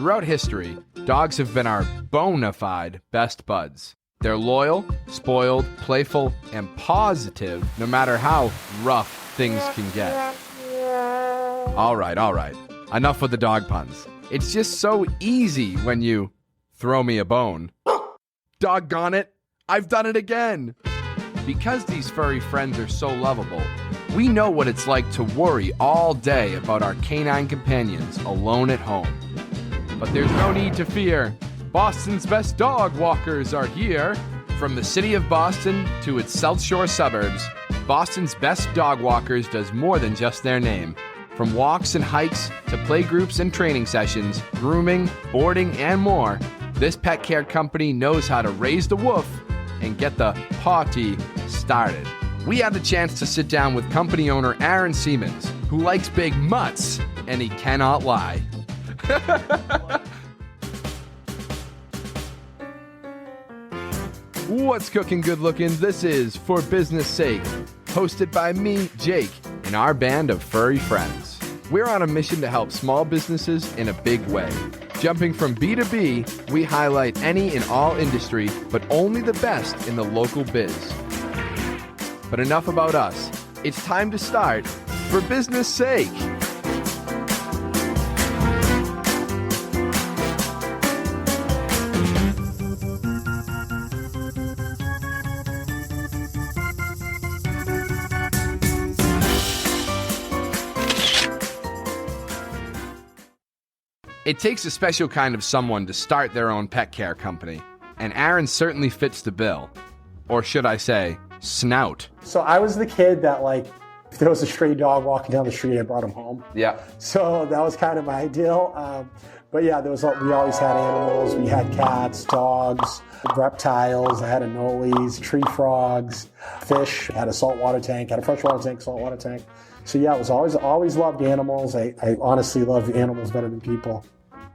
Throughout history, dogs have been our bona fide best buds. They're loyal, spoiled, playful, and positive no matter how rough things can get. All right. Enough with the dog puns. It's just so easy when you throw me a bone. Doggone it, I've done it again. Because these furry friends are so lovable, we know what it's like to worry all day about our canine companions alone at home. But there's no need to fear. Boston's best dog walkers are here. From the city of Boston to its South Shore suburbs, Boston's best dog walkers does more than just their name. From walks and hikes to play groups and training sessions, grooming, boarding, and more, this pet care company knows how to raise the woof and get the party started. We had the chance to sit down with company owner Aaron Siemens, who likes big mutts, and he cannot lie. What's cooking, good looking? This is For Business Sake, hosted by me, Jake, and our band of furry friends. We're on a mission to help small businesses in a big way. Jumping from B to B, we highlight any and all industry, but only the best in the local biz. But enough about us. It's time to start For Business Sake. It takes a special kind of someone to start their own pet care company, and Aaron certainly fits the bill. Or should I say, snout. So I was the kid that, like, if there was a stray dog walking down the street, I brought him home. Yeah. So that was kind of my ideal. But yeah, we always had animals. We had cats, dogs, reptiles. I had anoles, tree frogs, fish. I had a saltwater tank, had a freshwater tank, saltwater tank. So yeah, it was always loved animals. I honestly love animals better than people.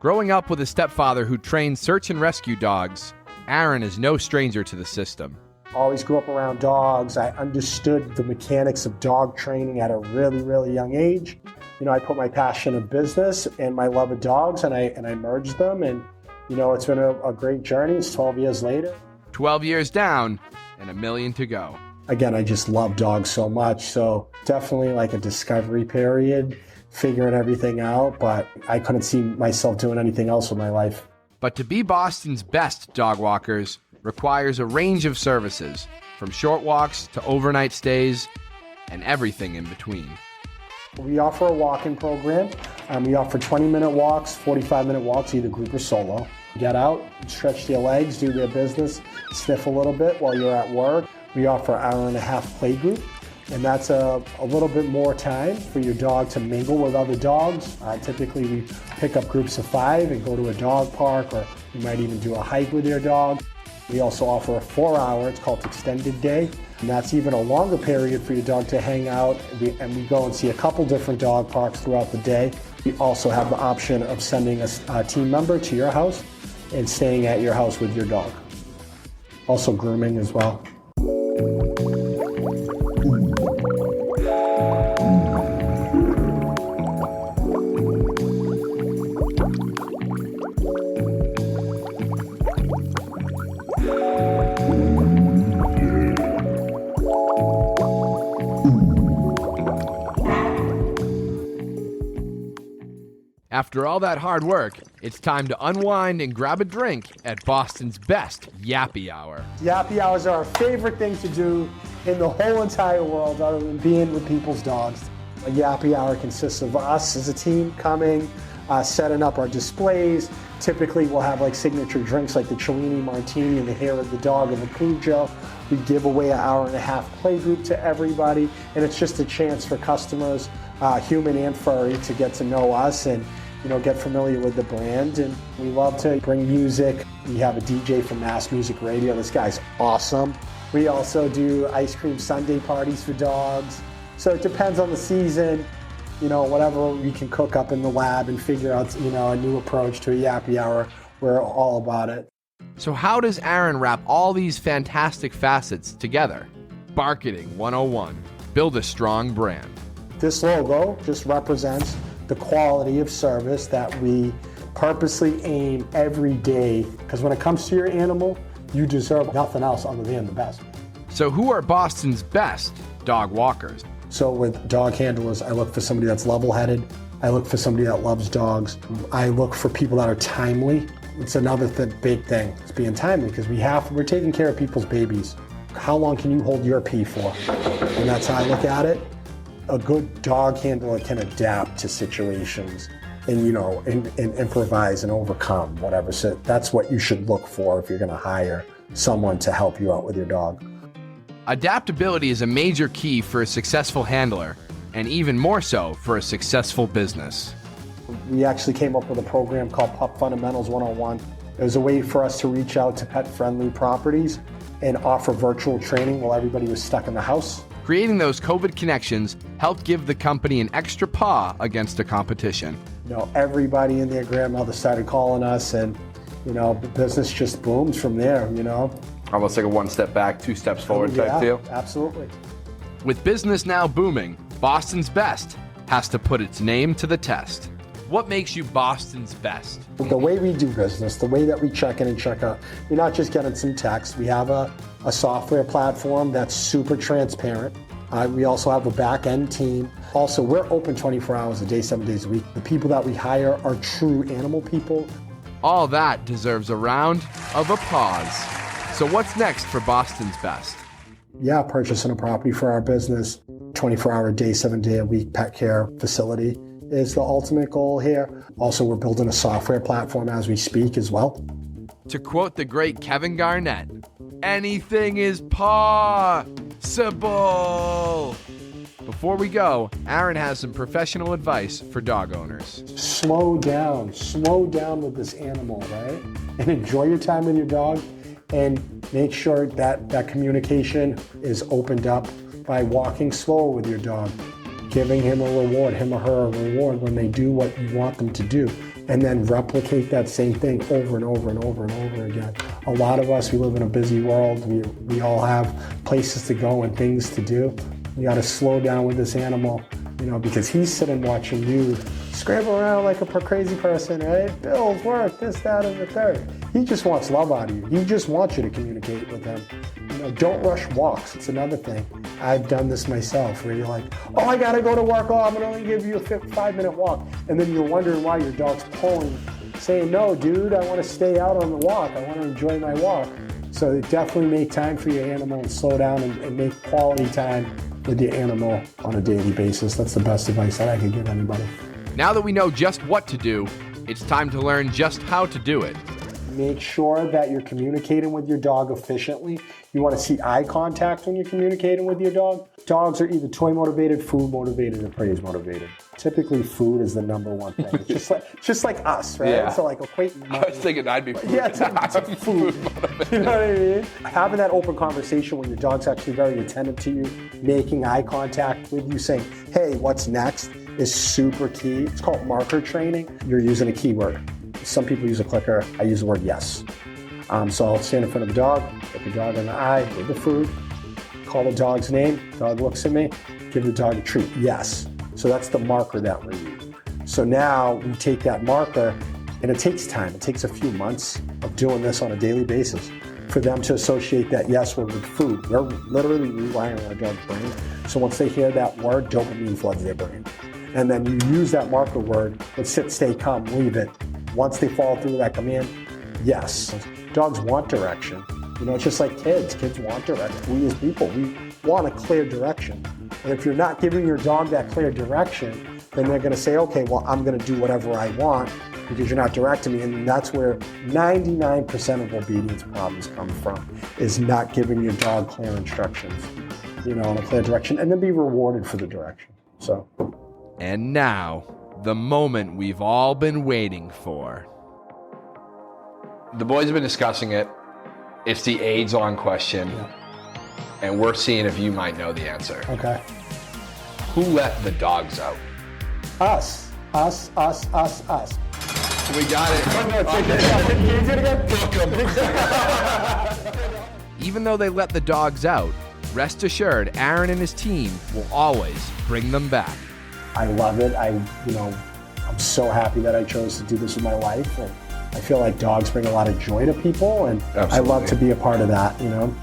Growing up with a stepfather who trained search and rescue dogs, Aaron is no stranger to the system. Always grew up around dogs. I understood the mechanics of dog training at a really, really young age. You know, I put my passion of business and my love of dogs, and I merged them. And, you know, it's been a great journey. It's 12 years later. 12 years down and 1 million to go. Again, I just love dogs so much. So definitely like a discovery period, figuring everything out. But I couldn't see myself doing anything else with my life. But to be Boston's best dog walkers requires a range of services, from short walks to overnight stays and everything in between. We offer a walk-in program. We offer 20-minute walks, 45-minute walks, either group or solo. Get out, stretch your legs, do their business, sniff a little bit while you're at work. We offer an hour-and-a-half play group, and that's a little bit more time for your dog to mingle with other dogs. Typically, we pick up groups of 5 and go to a dog park, or you might even do a hike with your dog. We also offer a 4-hour, it's called extended day, and that's even a longer period for your dog to hang out, and we go and see a couple different dog parks throughout the day. We also have the option of sending a team member to your house and staying at your house with your dog. Also grooming as well. After all that hard work, it's time to unwind and grab a drink at Boston's best yappy hour. Yappy hours are our favorite thing to do in the whole entire world other than being with people's dogs. A yappy hour consists of us as a team coming, setting up our displays. Typically we'll have like signature drinks like the Cellini Martini and the hair of the dog and the Cujo. We give away an hour-and-a-half play group to everybody, and it's just a chance for customers, human and furry, to get to know us and get familiar with the brand. And we love to bring music. We have a DJ from Mass Music Radio. This guy's awesome. We also do ice cream sundae parties for dogs. So it depends on the season, whatever we can cook up in the lab and figure out, a new approach to a yappy hour. We're all about it. So how does Aaron wrap all these fantastic facets together? Marketing 101. Build a strong brand. This logo just represents the quality of service that we purposely aim every day, because when it comes to your animal, you deserve nothing else other than the best. So who are Boston's best dog walkers? So with dog handlers, I look for somebody that's level-headed. I look for somebody that loves dogs. I look for people that are timely. It's another big thing, it's being timely, because we're taking care of people's babies. How long can you hold your pee for? And that's how I look at it. A good dog handler can adapt to situations and, and improvise and overcome whatever. So that's what you should look for if you're going to hire someone to help you out with your dog. Adaptability is a major key for a successful handler, and even more so for a successful business. We actually came up with a program called Pup Fundamentals 101. It was a way for us to reach out to pet-friendly properties and offer virtual training while everybody was stuck in the house. Creating those COVID connections helped give the company an extra paw against the competition. Everybody and their grandmother started calling us, and the business just booms from there. Almost like a one step back, two steps forward type deal. Absolutely. With business now booming, Boston's Best has to put its name to the test. What makes you Boston's Best? The way we do business, the way that we check in and check out, you're not just getting some text. We have a software platform that's super transparent. We also have a back-end team. Also, we're open 24 hours a day, 7 days a week. The people that we hire are true animal people. All that deserves a round of applause. So what's next for Boston's Best? Yeah, purchasing a property for our business, 24-hour a day, 7-day a week pet care facility is the ultimate goal here. Also, we're building a software platform as we speak as well. To quote the great Kevin Garnett, anything is possible. Before we go, Aaron has some professional advice for dog owners. Slow down with this animal, right? And enjoy your time with your dog, and make sure that communication is opened up by walking slow with your dog, giving him or her a reward when they do what you want them to do, and then replicate that same thing over and over and over and over again. A lot of us, we live in a busy world. We all have places to go and things to do. You got to slow down with this animal, because he's sitting watching you scramble around like a crazy person, right? Bills, work, this, that, and the third. He just wants love out of you. He just wants you to communicate with him. Don't rush walks. It's another thing. I've done this myself, where you're like, oh, I got to go to work. Oh, I'm going to only give you a 5-minute walk. And then you're wondering why your dog's pulling, saying, no, dude, I want to stay out on the walk. I want to enjoy my walk. So definitely make time for your animal and slow down and make quality time with your animal on a daily basis. That's the best advice that I could give anybody. Now that we know just what to do, it's time to learn just how to do it. Make sure that you're communicating with your dog efficiently. You want to see eye contact when you're communicating with your dog. Dogs are either toy motivated, food motivated, or praise motivated. Typically, food is the number one thing. It's just like us, right? Yeah. So like equating money. I was thinking I'd be food. Yeah, to food. You know what I mean? Having that open conversation when your dog's actually very attentive to you, making eye contact with you, saying, hey, what's next, is super key. It's called marker training. You're using a keyword. Some people use a clicker. I use the word yes. So I'll stand in front of the dog, look the dog in the eye with the food, call the dog's name, dog looks at me, give the dog a treat, yes. So that's the marker that we're using. So now we take that marker, and it takes time. It takes a few months of doing this on a daily basis for them to associate that yes word with food. We're literally rewiring our dog's brain. So once they hear that word, dopamine floods their brain. And then you use that marker word, let's sit, stay, come, leave it. Once they follow through that command, yes. Dogs want direction. It's just like kids. Kids want direction. We as people, we want a clear direction. And if you're not giving your dog that clear direction, then they're going to say, okay, well, I'm going to do whatever I want because you're not directing me. And that's where 99% of obedience problems come from, is not giving your dog clear instructions, in a clear direction, and then be rewarded for the direction. So. And now, the moment we've all been waiting for. The boys have been discussing it. It's the age-long question, and we're seeing if you might know the answer. Okay. Who let the dogs out? Us. Us. We got it. Even though they let the dogs out, rest assured Aaron and his team will always bring them back. I love it. I'm so happy that I chose to do this with my wife. And I feel like dogs bring a lot of joy to people, and I love to be a part of that, you know.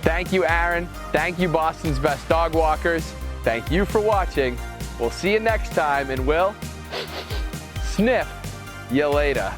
Thank you, Aaron. Thank you, Boston's Best Dog Walkers. Thank you for watching. We'll see you next time, and we'll sniff you later.